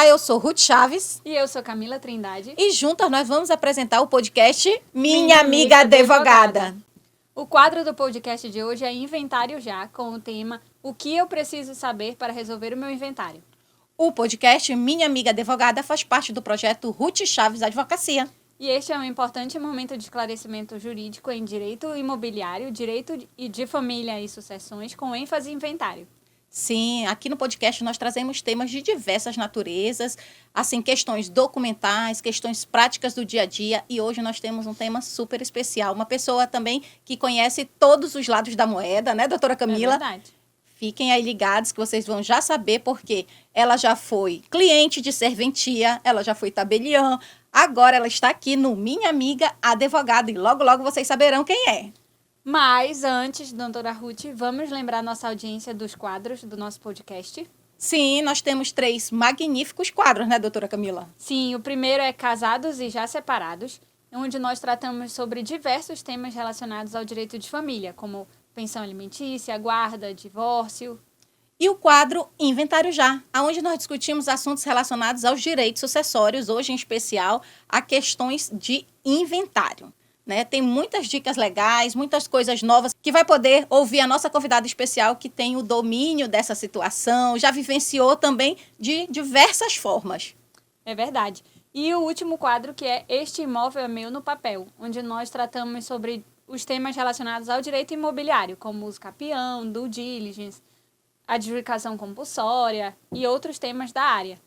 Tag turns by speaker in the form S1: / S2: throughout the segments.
S1: Olá, eu sou Ruth Chaves.
S2: E eu sou Camila Trindade.
S1: E juntas nós vamos apresentar o podcast Minha Amiga Advogada.
S2: O quadro do podcast de hoje é Inventário Já, com o tema O que eu preciso saber para resolver o meu inventário.
S1: O podcast Minha Amiga Advogada faz parte do projeto Ruth Chaves Advocacia.
S2: E este é um importante momento de esclarecimento jurídico em direito imobiliário, direito de família e sucessões, com ênfase em inventário.
S1: Sim, aqui no podcast nós trazemos temas de diversas naturezas, assim, questões documentais, questões práticas do dia a dia, e hoje nós temos um tema super especial. Uma pessoa também que conhece todos os lados da moeda, né, doutora Camila?
S2: É verdade.
S1: Fiquem aí ligados que vocês vão já saber, porque ela já foi cliente de serventia, ela já foi tabeliã, agora ela está aqui no Minha Amiga Advogada, e logo, logo vocês saberão quem é.
S2: Mas antes, doutora Ruth, vamos lembrar nossa audiência dos quadros do nosso podcast?
S1: Sim, nós temos 3 magníficos quadros, né, doutora Camila?
S2: Sim, o primeiro é Casados e Já Separados, onde nós tratamos sobre diversos temas relacionados ao direito de família, como pensão alimentícia, guarda, divórcio.
S1: E o quadro Inventário Já, onde nós discutimos assuntos relacionados aos direitos sucessórios, hoje em especial a questões de inventário. Né? Tem muitas dicas legais, muitas coisas novas que vai poder ouvir a nossa convidada especial que tem o domínio dessa situação, já vivenciou também de diversas formas.
S2: É verdade. E o último quadro, que é Este Imóvel é Meu no Papel, onde nós tratamos sobre os temas relacionados ao direito imobiliário, como uso capião, due diligence, adjudicação compulsória e outros temas da área.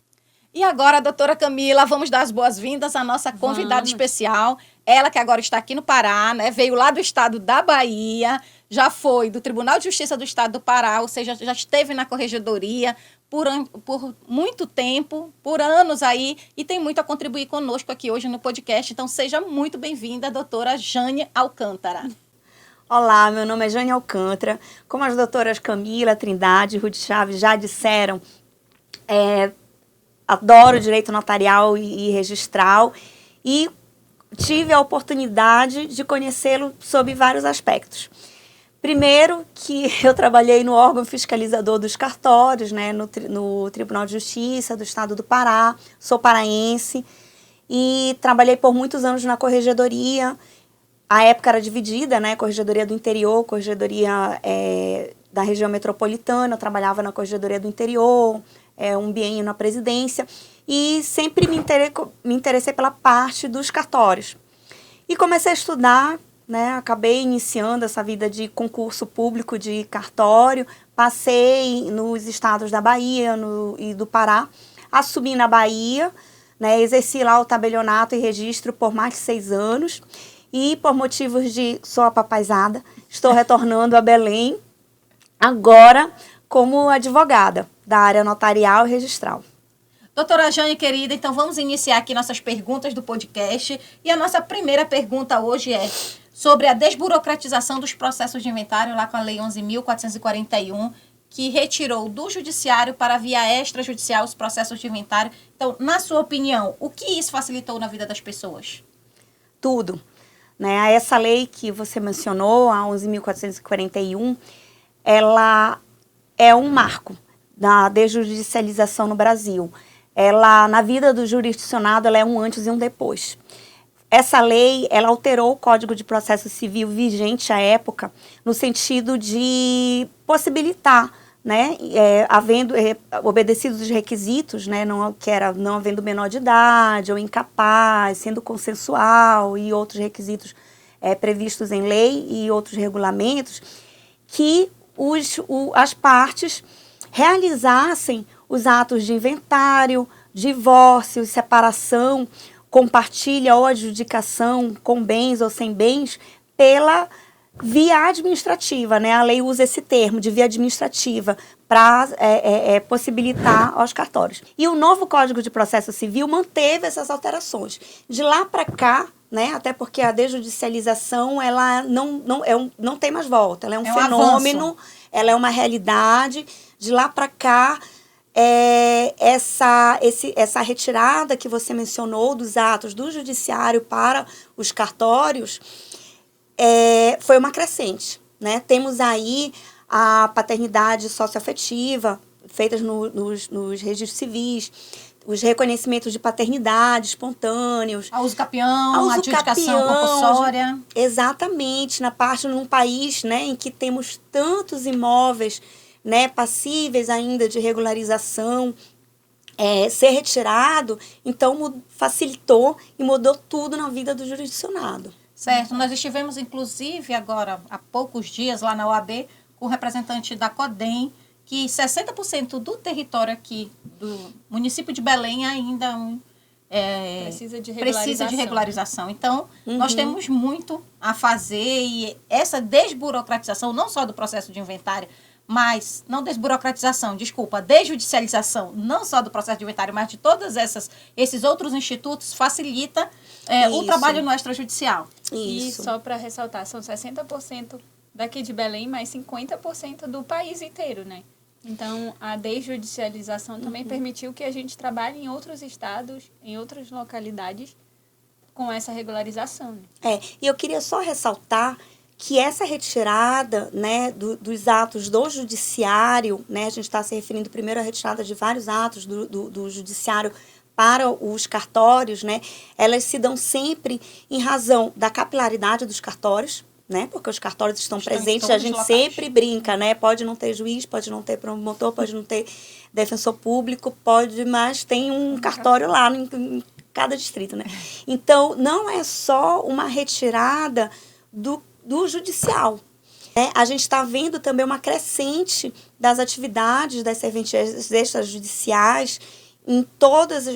S1: E agora, doutora Camila, vamos dar as boas-vindas à nossa convidada especial. Ela que agora está aqui no Pará, né? Veio lá do estado da Bahia, já foi do Tribunal de Justiça do Estado do Pará, ou seja, já esteve na corregedoria por muito tempo, por anos aí, e tem muito a contribuir conosco aqui hoje no podcast. Então, seja muito bem-vinda, doutora Jane Alcântara.
S3: Olá, meu nome é Jane Alcântara. Como as doutoras Camila Trindade e Ruth Chaves já disseram, adoro direito notarial e registral e tive a oportunidade de conhecê-lo sob vários aspectos. Primeiro, que eu trabalhei no órgão fiscalizador dos cartórios, né, no Tribunal de Justiça do Estado do Pará, sou paraense e trabalhei por muitos anos na corregedoria. A época era dividida, né, corregedoria do interior, corregedoria da região metropolitana, eu trabalhava na corregedoria do interior, um biênio na presidência, e sempre me interessei pela parte dos cartórios. E comecei a estudar, né, acabei iniciando essa vida de concurso público de cartório, passei nos estados da Bahia e do Pará, assumi na Bahia, né, exerci lá o tabelionato e registro por mais de 6 anos, e por motivos de sou apapaizada, estou retornando a Belém, agora como advogada da área notarial e registral.
S1: Doutora Jane, querida, então vamos iniciar aqui nossas perguntas do podcast. E a nossa primeira pergunta hoje é sobre a desburocratização dos processos de inventário, lá com a Lei 11.441, que retirou do judiciário para a via extrajudicial os processos de inventário. Então, na sua opinião, o que isso facilitou na vida das pessoas?
S3: Tudo. Né? Essa lei que você mencionou, a 11.441, ela é um marco da desjudicialização no Brasil. Ela, na vida do jurisdicionado, ela é um antes e um depois. Essa lei, ela alterou o Código de Processo Civil vigente à época, no sentido de possibilitar, né, obedecidos os requisitos, né, não havendo menor de idade ou incapaz, sendo consensual e outros requisitos previstos em lei e outros regulamentos, que as partes realizassem os atos de inventário, divórcio, separação, compartilha ou adjudicação com bens ou sem bens pela via administrativa, né? A lei usa esse termo de via administrativa para possibilitar aos cartórios. E o novo Código de Processo Civil manteve essas alterações. De lá para cá, né? Até porque a desjudicialização ela não tem mais volta, ela é um fenômeno,
S1: avanço.
S3: Ela é uma realidade. De lá para cá, essa retirada que você mencionou dos atos do judiciário para os cartórios foi uma crescente, né? Temos aí a paternidade socioafetiva, feitas nos registros civis, os reconhecimentos de paternidade espontâneos.
S1: A uso capião, a adjudicação compulsória.
S3: Exatamente, num país, né, em que temos tantos imóveis, né, passíveis ainda de regularização, ser retirado, então facilitou e mudou tudo na vida do jurisdicionado.
S1: Certo, nós estivemos inclusive agora, há poucos dias, lá na OAB, com o representante da CODEM, que 60% do território aqui do município de Belém ainda precisa de regularização. Então, nós temos muito a fazer e essa desburocratização, não só do processo de inventário, mas, não desburocratização, desculpa, desjudicialização, não só do processo de inventário, mas de todos esses outros institutos, facilita o trabalho no extrajudicial.
S2: E só para ressaltar, são 60% daqui de Belém, mas 50% do país inteiro, né? Então, a desjudicialização também permitiu que a gente trabalhe em outros estados, em outras localidades, com essa regularização. Né?
S3: E eu queria só ressaltar que essa retirada, né, dos atos do judiciário, né, a gente está se referindo primeiro à retirada de vários atos do judiciário para os cartórios, né, elas se dão sempre em razão da capilaridade dos cartórios, né, porque os cartórios estão presentes, a gente sempre brinca, né, pode não ter juiz, pode não ter promotor, pode não ter defensor público, mas tem um cartório lá em cada distrito, né. Então, não é só uma retirada do judicial. A gente está vendo também uma crescente das atividades das serventias extrajudiciais em todas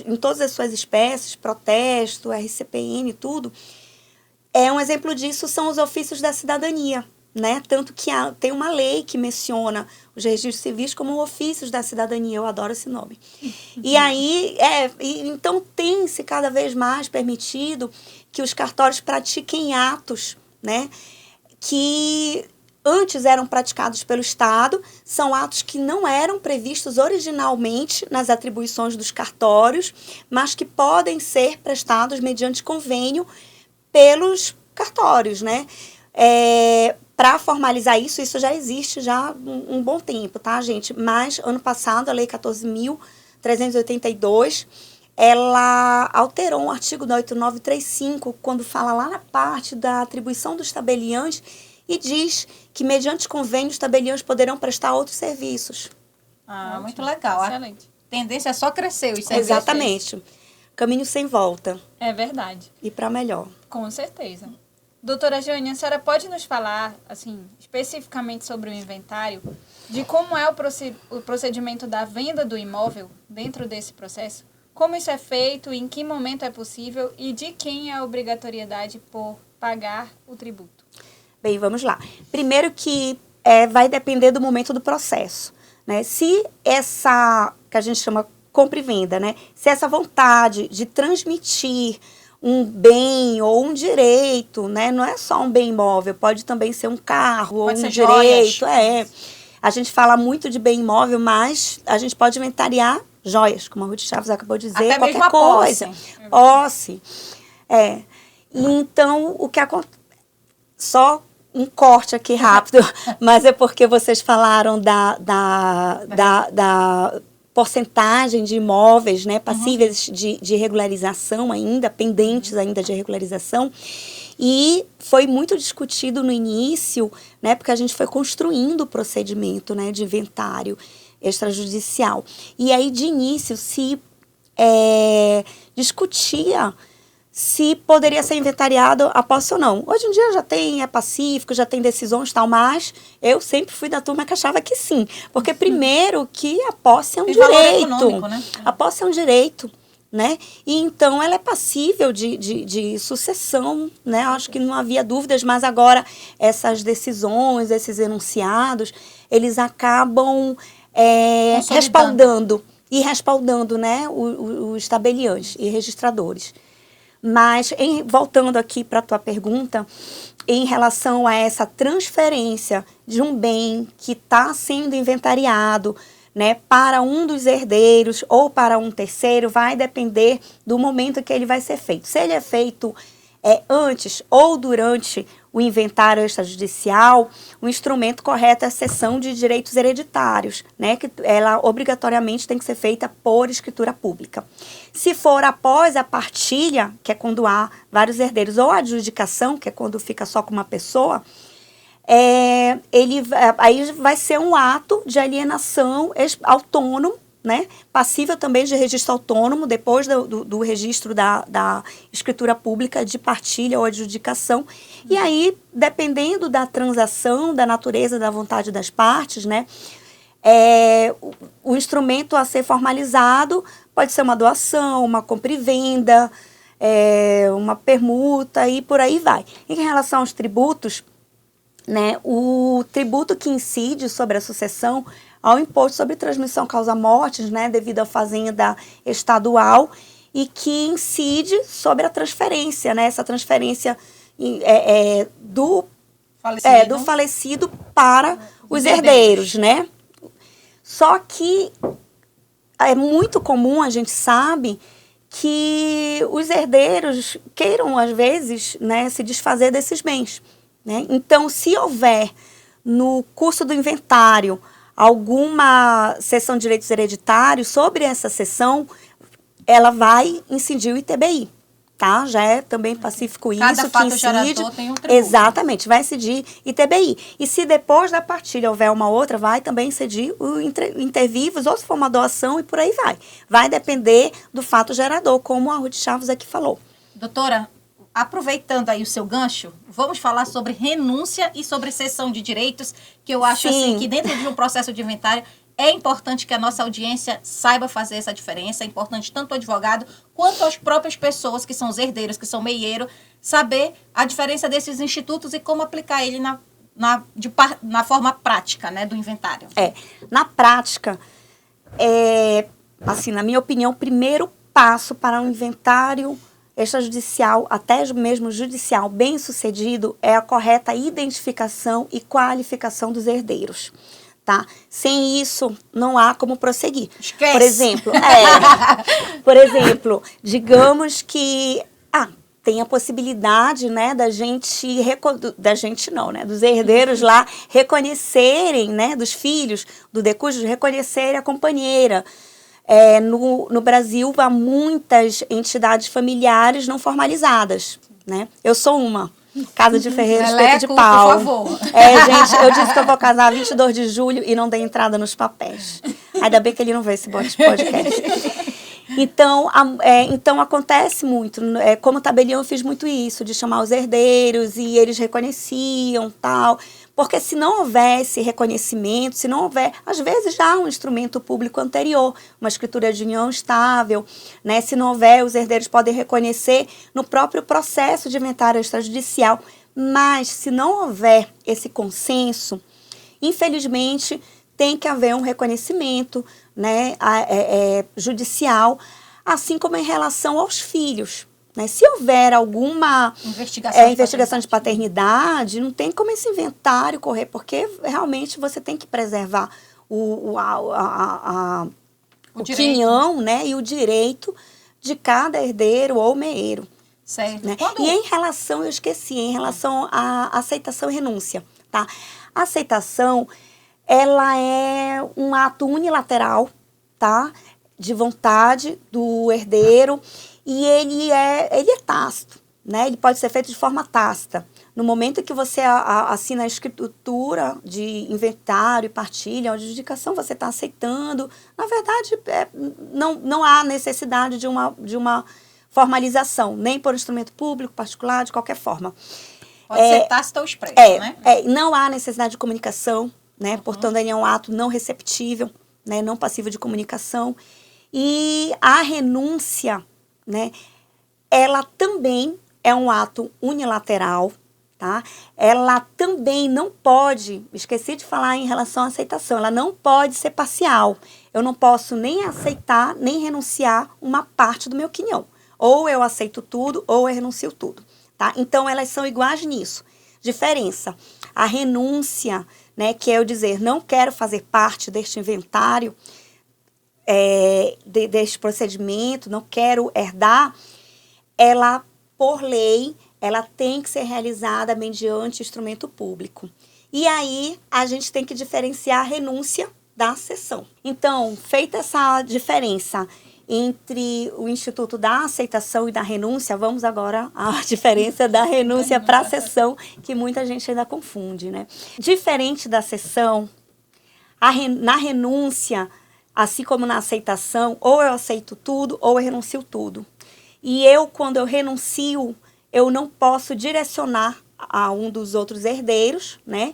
S3: as suas espécies, protesto, RCPN, tudo. Um exemplo disso são os ofícios da cidadania, né? Tanto que tem uma lei que menciona os registros civis como ofícios da cidadania. Eu adoro esse nome. E aí, então tem-se cada vez mais permitido que os cartórios pratiquem atos, né, que antes eram praticados pelo Estado, são atos que não eram previstos originalmente nas atribuições dos cartórios, mas que podem ser prestados mediante convênio pelos cartórios, né? Para formalizar isso já existe já um bom tempo, tá, gente? Mas, ano passado, a Lei 14.382, ela alterou um artigo da 8935, quando fala lá na parte da atribuição dos tabeliães, e diz que, mediante convênio, os tabeliães poderão prestar outros serviços.
S1: Muito legal.
S2: Excelente.
S1: A tendência é só crescer os serviços.
S3: Exatamente. Caminho sem volta.
S2: É verdade.
S3: E para melhor.
S2: Com certeza. Doutora Jane, a senhora pode nos falar, assim, especificamente sobre o inventário, de como é o procedimento da venda do imóvel dentro desse processo? Como isso é feito, em que momento é possível e de quem é a obrigatoriedade por pagar o tributo?
S3: Bem, vamos lá. Primeiro que vai depender do momento do processo, né? Se essa, que a gente chama compra e venda, né? Se essa vontade de transmitir um bem ou um direito, né? Não é só um bem imóvel, pode também ser um carro ou um direito. A gente fala muito de bem imóvel, mas a gente pode inventariar joias, como a Ruth Chaves acabou de dizer,
S1: até
S3: qualquer coisa. Posse. Então, o que acontece... Só um corte aqui rápido, mas é porque vocês falaram da porcentagem de imóveis, né, passíveis de regularização ainda, pendentes ainda de regularização. E foi muito discutido no início, né, porque a gente foi construindo o procedimento, né, de inventário extrajudicial. E aí, de início, se discutia se poderia ser inventariado a posse ou não. Hoje em dia já tem, pacífico, já tem decisões e tal, mas eu sempre fui da turma que achava que sim. Porque, primeiro, que a posse é um direito. Né? A posse é um direito, né? E, então, ela é passível de sucessão, né? Acho que não havia dúvidas, mas agora essas decisões, esses enunciados, eles acabam respaldando, né, os tabeliães e registradores. Mas, voltando aqui para a tua pergunta, em relação a essa transferência de um bem que está sendo inventariado, né, para um dos herdeiros ou para um terceiro, vai depender do momento que ele vai ser feito. Se ele é feito antes ou durante o inventário extrajudicial, o instrumento correto é a cessão de direitos hereditários, né? Que ela obrigatoriamente tem que ser feita por escritura pública. Se for após a partilha, que é quando há vários herdeiros, ou a adjudicação, que é quando fica só com uma pessoa, aí vai ser um ato de alienação autônomo, né? Passível também de registro autônomo, depois do registro da escritura pública de partilha ou adjudicação. E aí, dependendo da transação, da natureza, da vontade das partes, né? O instrumento a ser formalizado pode ser uma doação, uma compra e venda, uma permuta e por aí vai. Em relação aos tributos, né, o tributo que incide sobre a sucessão ao imposto sobre transmissão causa-mortes, né, devido à fazenda estadual, e que incide sobre a transferência, né, essa transferência do falecido para os herdeiros, né? Só que é muito comum, a gente sabe, que os herdeiros queiram, às vezes, né, se desfazer desses bens, né? Então, se houver no curso do inventário alguma cessão de direitos hereditários, sobre essa cessão, ela vai incidir o ITBI, tá? Já é também pacífico isso,
S1: Cada fato
S3: que incide,
S1: gerador tem um tributo.
S3: Exatamente, vai incidir ITBI. E se depois da partilha houver uma outra, vai também incidir o intervivos, ou se for uma doação, e por aí vai. Vai depender do fato gerador, como a Ruth Chaves aqui falou.
S1: Doutora, aproveitando aí o seu gancho, vamos falar sobre renúncia e sobre cessão de direitos, que eu acho assim que dentro de um processo de inventário é importante que a nossa audiência saiba fazer essa diferença. É importante tanto o advogado quanto as próprias pessoas que são os herdeiros, que são meieiro, saber a diferença desses institutos e como aplicar ele na forma prática, né, do inventário.
S3: Na prática, assim, na minha opinião, o primeiro passo para um inventário extrajudicial, até mesmo judicial, bem sucedido, é a correta identificação e qualificação dos herdeiros, tá? Sem isso, não há como prosseguir.
S1: Esquece.
S3: Por exemplo, digamos que tem a possibilidade, né, dos herdeiros lá reconhecerem, né, dos filhos do decújo, reconhecerem a companheira. No Brasil, há muitas entidades familiares não formalizadas, né? Eu sou uma. Casa de Ferreira, Espeto de Pau.
S1: Por favor.
S3: Gente, eu disse que eu vou casar 22 de julho e não dei entrada nos papéis. Ainda bem que ele não vê esse podcast. Então acontece muito. Como tabelião, eu fiz muito isso, de chamar os herdeiros e eles reconheciam, tal. Porque se não houvesse reconhecimento, se não houver, às vezes já há um instrumento público anterior, uma escritura de união estável, né? Se não houver, os herdeiros podem reconhecer no próprio processo de inventário extrajudicial. Mas se não houver esse consenso, infelizmente, tem que haver um reconhecimento, né, judicial, assim como em relação aos filhos. Né? Se houver alguma investigação de paternidade, não tem como esse inventário correr, porque realmente você tem que preservar o quinhão, né, e o direito de cada herdeiro ou meeiro.
S1: Certo.
S3: Né? E em relação, eu esqueci, em relação à aceitação e renúncia. Tá? A aceitação, ela é um ato unilateral, tá? De vontade do herdeiro, e ele é tácito, né? Ele pode ser feito de forma tácita. No momento que você assina a escritura de inventário e partilha, a adjudicação, você está aceitando. Na verdade, não há necessidade de uma formalização, nem por instrumento público, particular, de qualquer forma.
S1: Pode ser tácito ou expresso, né?
S3: Não há necessidade de comunicação, né? Portanto, ele é um ato não receptível, né? Não passível de comunicação. E a renúncia, né? Ela também é um ato unilateral, tá? Ela também não pode, esqueci de falar em relação à aceitação, ela não pode ser parcial. Eu não posso nem aceitar, nem renunciar uma parte do meu quinhão. Ou eu aceito tudo, ou eu renuncio tudo, tá? Então, elas são iguais nisso. Diferença. A renúncia, né, que é eu dizer, não quero fazer parte deste inventário, deste procedimento, não quero herdar, ela, por lei, ela tem que ser realizada mediante instrumento público. E aí, a gente tem que diferenciar a renúncia da cessão. Então, feita essa diferença entre o Instituto da Aceitação e da Renúncia, vamos agora à diferença da renúncia para a cessão, que muita gente ainda confunde, né? Diferente da cessão, na renúncia, assim como na aceitação, ou eu aceito tudo ou eu renuncio tudo. E quando eu renuncio, eu não posso direcionar a um dos outros herdeiros, né?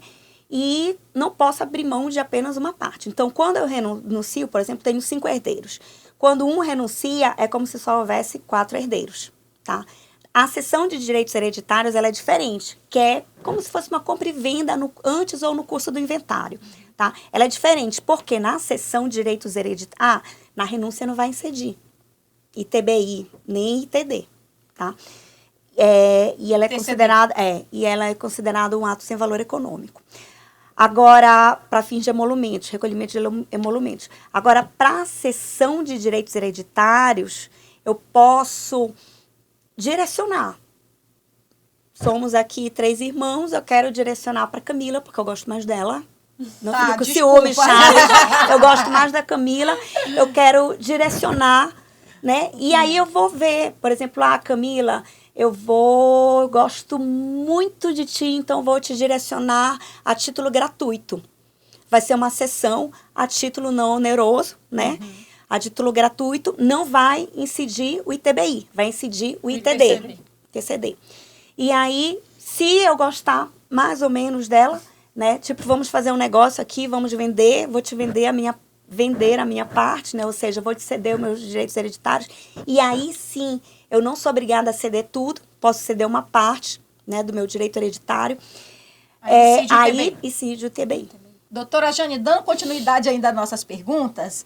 S3: E não posso abrir mão de apenas uma parte. Então, quando eu renuncio, por exemplo, tenho 5 herdeiros. Quando um renuncia, é como se só houvesse 4 herdeiros, tá? A cessão de direitos hereditários, ela é diferente, que é como se fosse uma compra e venda antes ou no curso do inventário, tá? Ela é diferente, porque na cessão de direitos hereditários, na renúncia não vai incidir ITBI, nem ITD, tá? E ela é considerada um ato sem valor econômico. Agora, para fins de emolumentos, recolhimento de emolumentos. Agora, para a cessão de direitos hereditários, eu posso direcionar. Somos aqui 3 irmãos, eu quero direcionar para Camila, porque eu gosto mais dela. Não fico com ciúme, Charles. Eu gosto mais da Camila, eu quero direcionar, né? E aí eu vou ver, por exemplo, Camila, eu gosto muito de ti, então vou te direcionar a título gratuito. Vai ser uma sessão a título não oneroso, né? A título gratuito, não vai incidir o ITBI, vai incidir o ITD. TCD. E aí, se eu gostar mais ou menos dela, né? Tipo, vamos fazer um negócio aqui, vamos vender, vou te vender a minha parte, né? Ou seja, vou te ceder os meus direitos hereditários. E aí, sim, eu não sou obrigada a ceder tudo, posso ceder uma parte, né, do meu direito hereditário. Aí incide o TBI.
S1: Doutora Jane, dando continuidade ainda às nossas perguntas,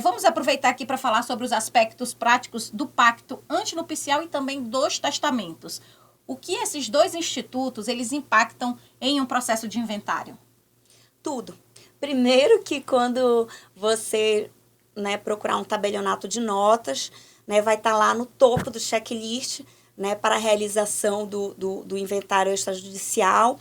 S1: vamos aproveitar aqui para falar sobre os aspectos práticos do pacto antinupcial e também dos testamentos. O que esses 2 institutos, eles impactam em um processo de inventário?
S3: Tudo. Primeiro que quando você, né, procurar um tabelionato de notas, né, vai estar lá no topo do checklist, né, para a realização do inventário extrajudicial.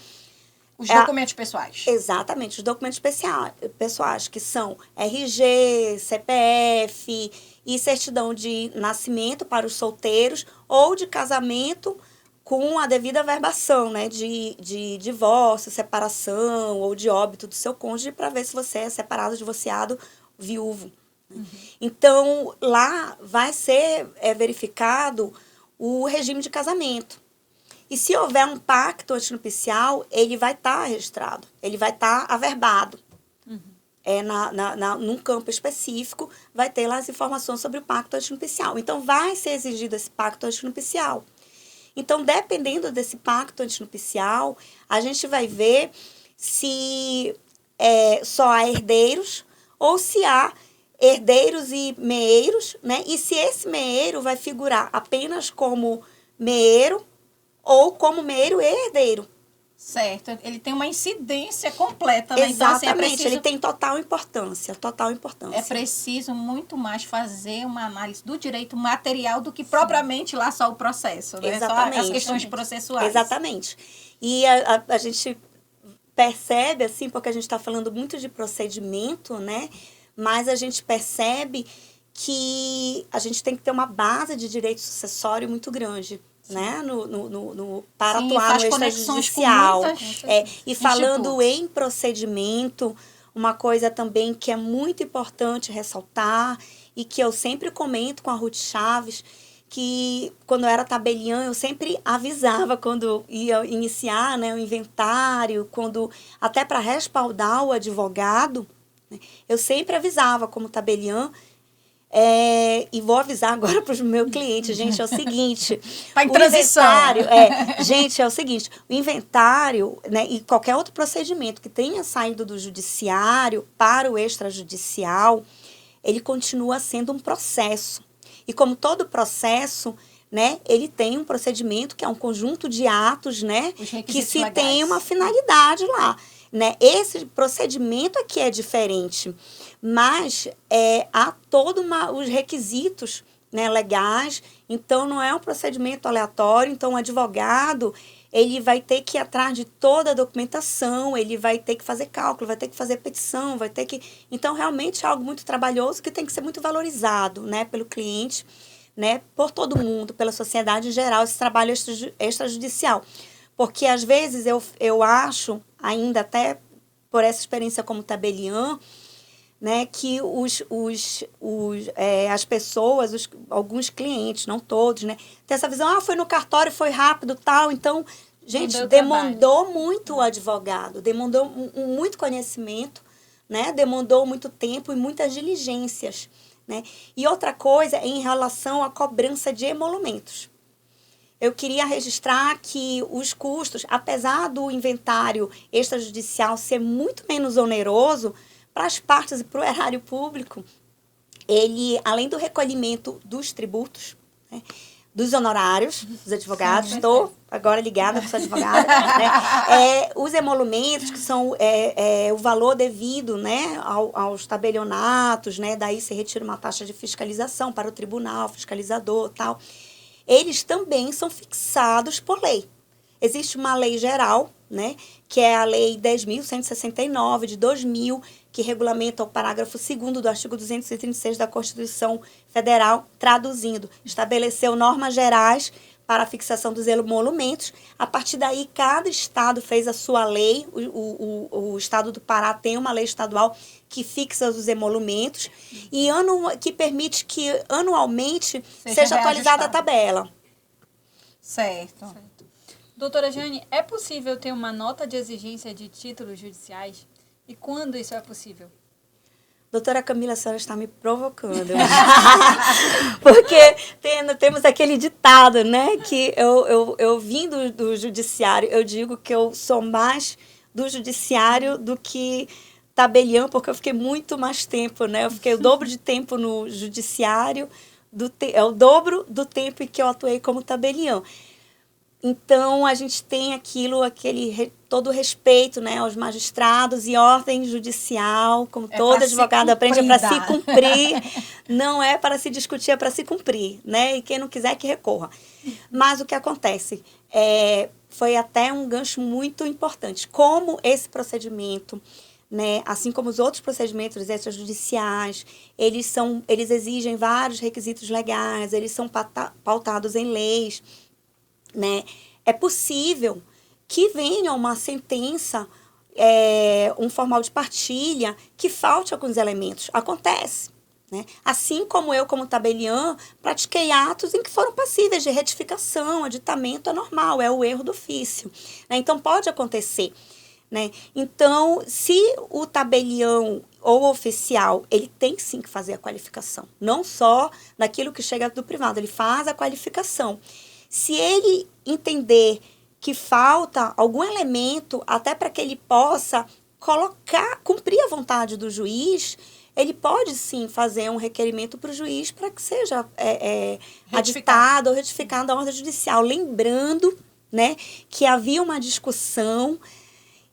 S1: Os documentos pessoais.
S3: Exatamente, os documentos pessoais, que são RG, CPF e certidão de nascimento para os solteiros ou de casamento com a devida verbação, né, de divórcio, separação ou de óbito do seu cônjuge, para ver se você é separado, divorciado, viúvo. Então, lá vai ser verificado o regime de casamento. E se houver um pacto antinupcial, ele vai estar registrado, ele vai estar averbado. Num campo específico, vai ter lá as informações sobre o pacto antinupcial. Então, vai ser exigido esse pacto antinupcial. Então, dependendo desse pacto antinupcial, a gente vai ver se só há herdeiros ou se há herdeiros e meeiros, né? E se esse meeiro vai figurar apenas como meeiro ou como meeiro e herdeiro.
S1: Certo. Ele tem uma incidência completa, né?
S3: Exatamente.
S1: Então, assim,
S3: ele tem total importância.
S1: É preciso muito mais fazer uma análise do direito material do que propriamente lá só o processo, né?
S3: Exatamente.
S1: Só as questões processuais.
S3: Exatamente. E a gente percebe, assim, porque a gente está falando muito de procedimento, né? Mas a gente percebe que a gente tem que ter uma base de direito sucessório muito grande, né? Para atuar no extrajudicial. E falando em procedimento, uma coisa também que é muito importante ressaltar e que eu sempre comento com a Ruth Chaves, que quando eu era tabeliã, eu sempre avisava quando ia iniciar, né, o inventário, até para respaldar o advogado, né, eu sempre avisava como tabeliã. E vou avisar agora para os meus clientes, gente, é o seguinte...
S1: Está em transição.
S3: Gente, é o seguinte, o inventário, né, e qualquer outro procedimento que tenha saído do judiciário para o extrajudicial, ele continua sendo um processo. E como todo processo, né, ele tem um procedimento que é um conjunto de atos, né, que se legais. Tem uma finalidade lá. Né? Esse procedimento aqui é diferente, mas há todos os requisitos né, legais, então não é um procedimento aleatório, então o advogado, ele vai ter que ir atrás de toda a documentação, ele vai ter que fazer cálculo, vai ter que fazer petição, vai ter que... Então, realmente é algo muito trabalhoso que tem que ser muito valorizado, né, pelo cliente, né, por todo mundo, pela sociedade em geral, esse trabalho extrajudicial. Porque, às vezes, eu acho, ainda até por essa experiência como tabeliã, né, que as pessoas, alguns clientes, não todos, né, tem essa visão, foi no cartório, foi rápido, tal, então, gente, demandou muito o advogado, demandou muito conhecimento, né, demandou muito tempo e muitas diligências, né, e outra coisa é em relação à cobrança de emolumentos. Eu queria registrar que os custos, apesar do inventário extrajudicial ser muito menos oneroso, para as partes e para o erário público, ele, além do recolhimento dos tributos, né, dos honorários dos advogados, estou agora ligada para os advogados, né, os emolumentos, que são o valor devido, né, aos tabelionatos, né, daí se retira uma taxa de fiscalização para o tribunal, fiscalizador e tal, eles também são fixados por lei. Existe uma lei geral, né, que é a Lei 10.169, de 2000, que regulamenta o parágrafo 2º do artigo 236 da Constituição Federal, traduzindo, estabeleceu normas gerais para a fixação dos emolumentos. A partir daí, cada estado fez a sua lei. O estado do Pará tem uma lei estadual que fixa os emolumentos e que permite que anualmente seja atualizada a tabela.
S1: Certo.
S2: Doutora Jane, é possível ter uma nota de exigência de títulos judiciais? E quando isso é possível?
S3: Doutora Camila, a senhora está me provocando. Porque temos aquele ditado, né? Que eu vim do judiciário, eu digo que eu sou mais do judiciário do que tabelião, porque eu fiquei muito mais tempo, né? Eu fiquei o dobro de tempo no judiciário, é o dobro do tempo em que eu atuei como tabelião. Então, a gente tem todo o respeito, né, aos magistrados e ordem judicial, como todo advogado aprende, é para se cumprir, não é para se discutir, é para se cumprir, né, e quem não quiser que recorra. Mas o que acontece foi até um gancho muito importante, como esse procedimento, né, assim como os outros procedimentos extrajudiciais, eles exigem vários requisitos legais, eles são pautados em leis, né? É possível que venha uma sentença, um formal de partilha, que falte alguns elementos. Acontece. Né? Assim como eu, como tabeliã, pratiquei atos em que foram passíveis de retificação, aditamento, é normal, é o erro do ofício. Né? Então, pode acontecer. Né? Então, se o tabelião ou oficial, ele tem sim que fazer a qualificação. Não só naquilo que chega do privado, ele faz a qualificação. Se ele entender que falta algum elemento, até para que ele possa cumprir a vontade do juiz, ele pode sim fazer um requerimento para o juiz para que seja aditado ou retificado a ordem judicial. Lembrando, né, que havia uma discussão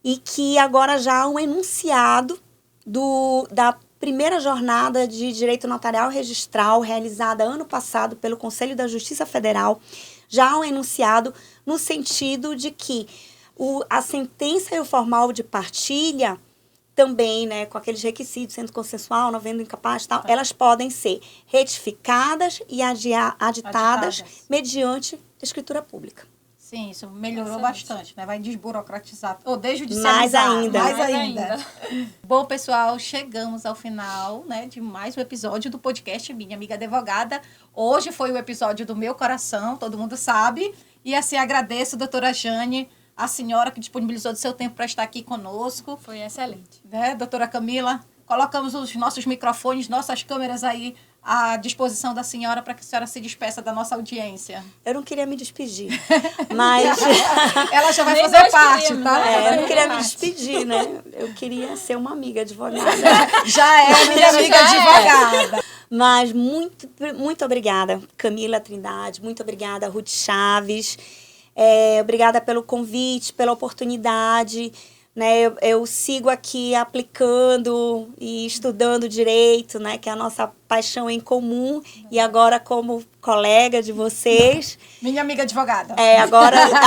S3: e que agora já há um enunciado da primeira jornada de direito notarial registral realizada ano passado pelo Conselho da Justiça Federal, já há um enunciado no sentido de que a sentença e o formal de partilha também, né, com aqueles requisitos, sendo consensual, não havendo incapaz e tal, elas podem ser retificadas e aditadas mediante escritura pública.
S1: Sim, isso melhorou bastante, né? Vai desburocratizar, ou desjudicializar.
S3: Mais ainda.
S1: Bom, pessoal, chegamos ao final, né, de mais um episódio do podcast Minha Amiga Advogada. Hoje foi o episódio do meu coração, todo mundo sabe. E assim, agradeço, doutora Jane, a senhora que disponibilizou do seu tempo para estar aqui conosco.
S2: Foi excelente.
S1: Né, doutora Camila? Colocamos os nossos microfones, nossas câmeras aí à disposição da senhora para que a senhora se despeça da nossa audiência.
S3: Eu não queria me despedir, mas...
S1: Ela já vai fazer parte, tá?
S3: Eu não queria me despedir, né? Eu queria ser uma amiga advogada.
S1: Já é minha amiga advogada.
S3: Mas muito, muito obrigada, Camila Trindade, muito obrigada, Ruth Chaves. Obrigada pelo convite, pela oportunidade, né? Eu sigo aqui aplicando e estudando direito, né? Que é a nossa paixão em comum. E agora como colega de vocês.
S1: Minha amiga advogada.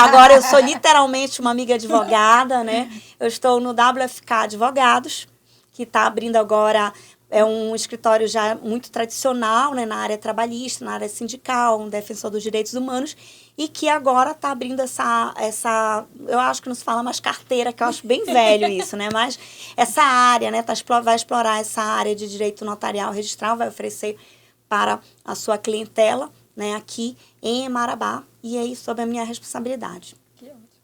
S3: Agora eu sou literalmente uma amiga advogada, né? Eu estou no WFK Advogados, que está abrindo agora... É um escritório já muito tradicional, né, na área trabalhista, na área sindical, um defensor dos direitos humanos, e que agora está abrindo essa... Eu acho que não se fala mais carteira, que eu acho bem velho isso, né? Mas essa área, né, vai explorar essa área de direito notarial registral, vai oferecer para a sua clientela, né, aqui em Marabá, e aí sob a minha responsabilidade.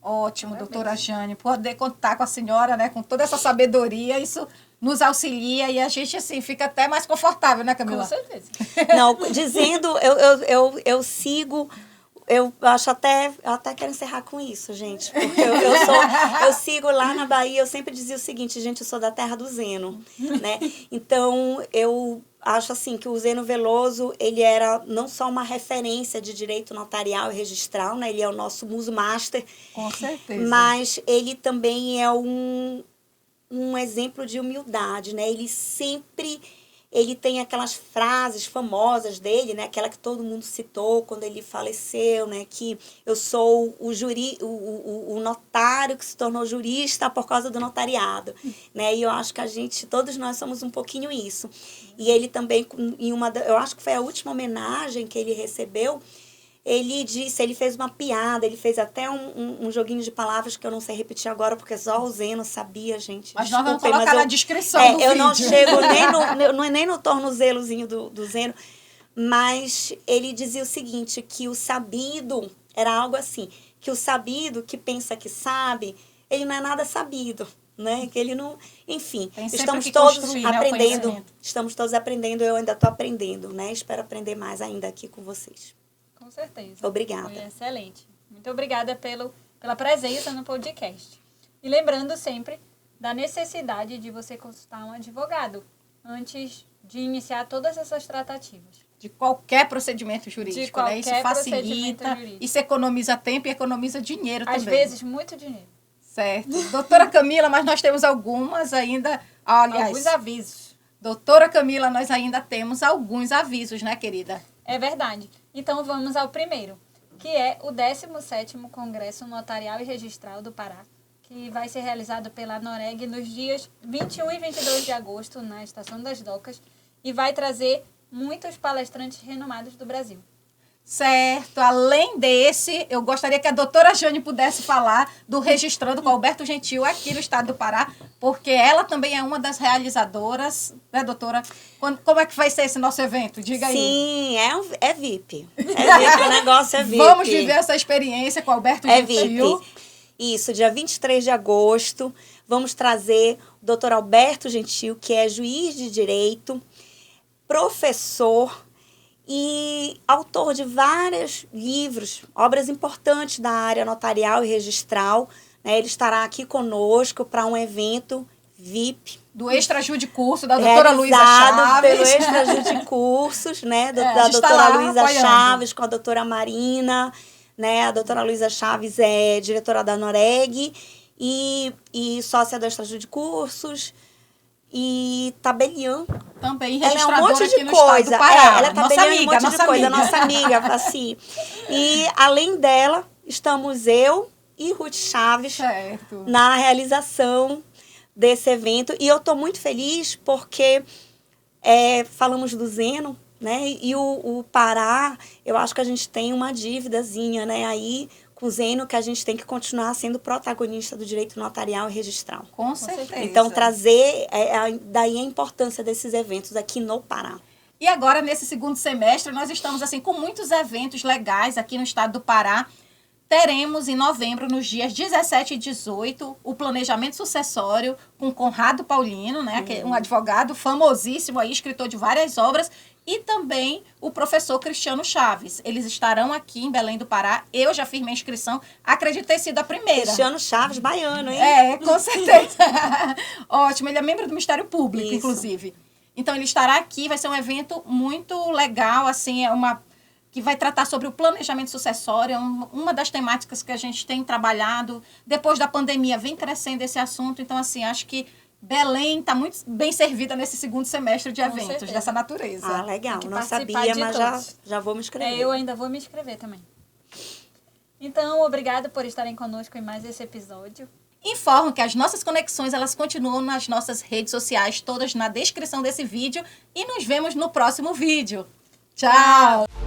S1: Ótimo, doutora Jane, poder contar com a senhora, né, com toda essa sabedoria, isso nos auxilia e a gente, assim, fica até mais confortável, né, Camila?
S2: Com certeza.
S3: Não, dizendo, eu sigo, eu até quero encerrar com isso, gente, porque eu sigo lá na Bahia, eu sempre dizia o seguinte, gente, eu sou da terra do Zeno, né, então eu acho assim que o Zeno Veloso, ele era não só uma referência de direito notarial e registral, né, ele é o nosso muso master,
S1: com certeza,
S3: mas ele também é um exemplo de humildade, né? Ele tem aquelas frases famosas dele, né? Aquela que todo mundo citou quando ele faleceu, né? Que eu sou o notário que se tornou jurista por causa do notariado, né? E eu acho que todos nós somos um pouquinho isso. E ele também, eu acho que foi a última homenagem que ele recebeu, ele fez uma piada, ele fez até um joguinho de palavras que eu não sei repetir agora, porque só o Zeno sabia, gente.
S1: Mas nós vamos colocar na descrição do
S3: eu
S1: vídeo.
S3: Não chego nem no tornozelozinho do Zeno, mas ele dizia o seguinte, que o sabido era algo assim, que o sabido que pensa que sabe, ele não é nada sabido, né? Que ele não... Enfim, estamos todos aprendendo, eu ainda estou aprendendo, né? Espero aprender mais ainda aqui com vocês.
S2: Com certeza.
S3: Obrigada.
S2: Foi excelente. Muito obrigada pela presença no podcast. E lembrando sempre da necessidade de você consultar um advogado antes de iniciar todas essas tratativas.
S1: De qualquer procedimento jurídico, né? Isso facilita, isso economiza tempo e economiza dinheiro também.
S2: Às vezes, muito dinheiro.
S1: Certo. Doutora Camila, mas nós temos algumas ainda... Aliás,
S2: alguns avisos.
S1: Doutora Camila, nós ainda temos alguns avisos, né, querida?
S2: É verdade. Então, vamos ao primeiro, que é o 17º Congresso Notarial e Registral do Pará, que vai ser realizado pela Noreg nos dias 21 e 22 de agosto, na Estação das Docas, e vai trazer muitos palestrantes renomados do Brasil.
S1: Certo. Além desse, eu gostaria que a doutora Jane pudesse falar do Registrando com Alberto Gentil aqui no estado do Pará, porque ela também é uma das realizadoras, né, doutora? Como é que vai ser esse nosso evento? Diga aí.
S3: Sim, é VIP. É VIP, o negócio é VIP.
S1: Vamos viver essa experiência com Alberto Gentil.
S3: VIP. Isso, dia 23 de agosto, vamos trazer o doutor Alberto Gentil, que é juiz de direito, professor e autor de vários livros, obras importantes da área notarial e registral, né? Ele estará aqui conosco para um evento VIP.
S1: Do Extrajude Curso, da doutora Luísa Chaves.
S3: Pelo Extrajude Cursos, né? Da doutora Luísa Chaves, com a doutora Marina, né? A doutora Luísa Chaves é diretora da Noreg e sócia do Extrajude Cursos. E tabeliã.
S1: Também
S3: ela é um monte
S1: aqui
S3: de
S1: no
S3: coisa.
S1: estado do Pará.
S3: Ela é tabeliã em um monte de coisa. Nossa amiga, assim. E, além dela, estamos eu e Ruth Chaves na realização desse evento. E eu estou muito feliz porque falamos do Zeno, né? E o Pará, eu acho que a gente tem uma dívidazinha, né? Aí, com o Zeno, que a gente tem que continuar sendo protagonista do direito notarial e registral.
S1: Com certeza.
S3: Então, trazer daí a importância desses eventos aqui no Pará.
S1: E agora, nesse segundo semestre, nós estamos assim com muitos eventos legais aqui no estado do Pará. Teremos em novembro, nos dias 17 e 18, o planejamento sucessório com Conrado Paulino, né, que é um advogado famosíssimo, aí, escritor de várias obras, e também o professor Cristiano Chaves. Eles estarão aqui em Belém do Pará. Eu já fiz minha inscrição, acredito ter sido a primeira.
S3: Cristiano Chaves, baiano, hein?
S1: Com certeza. Ótimo, ele é membro do Ministério Público, inclusive. Então, ele estará aqui, vai ser um evento muito legal, assim, que vai tratar sobre o planejamento sucessório, é uma das temáticas que a gente tem trabalhado. Depois da pandemia, vem crescendo esse assunto. Então, assim, acho que Belém está muito bem servida nesse segundo semestre de eventos
S2: certeza.
S1: dessa natureza.
S3: Ah, legal.
S2: Tem que
S3: Não
S2: participar
S3: sabia,
S2: de
S3: mas
S2: todos.
S3: já vou me inscrever.
S2: Eu ainda vou me inscrever também. Então, obrigada por estarem conosco em mais esse episódio.
S1: Informo que as nossas conexões, elas continuam nas nossas redes sociais, todas na descrição desse vídeo. E nos vemos no próximo vídeo. Tchau!